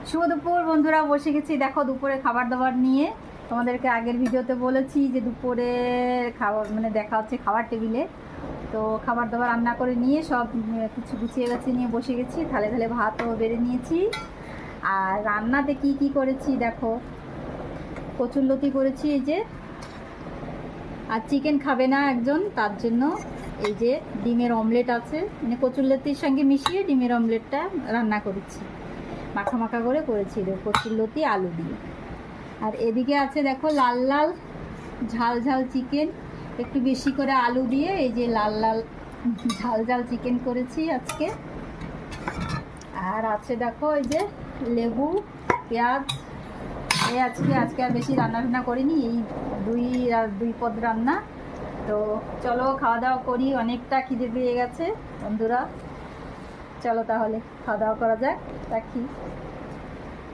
শুভ দুপুর বন্ধুরা, বসে গেছি দেখো দুপুরে খাবার দাবার নিয়ে। তোমাদেরকে আগের ভিডিওতে বলেছি যে দুপুরে খাবার মানে দেখা হচ্ছে খাবার টেবিলে। তো খাবার দাবার রান্না করে নিয়ে সব কিছু গুছিয়ে গেছে নিয়ে বসে গেছি। থালে থালে ভাতও বেড়ে নিয়েছি। আর রান্নাতে কি কি করেছি দেখো, কচুরলতি করেছি এই যে। আর চিকেন খাবে না একজন, তার জন্য এই যে ডিমের অমলেট আছে, মানে কচুরলতির সঙ্গে মিশিয়ে ডিমের অমলেটটা রান্না করেছি, মাখা মাখা করে করেছি কচুরলতি আলু দিয়ে। আর এদিকে আছে দেখো লাল লাল ঝাল ঝাল চিকেন, একটু বেশি করে আলু দিয়ে এই যে লাল লাল ঝাল ঝাল চিকেন করেছি আজকে। আর আছে দেখো এই যে লেবু, পেঁয়াজ। এই আজকে আর বেশি রান্না টান্না করিনি, এই দুই পদ রান্না। তো চলো খাওয়া দাওয়া করি, অনেকটা খিদে পেয়ে গেছে বন্ধুরা। চলো তাহলে খাওয়া দাওয়া করা যাক, রাখি।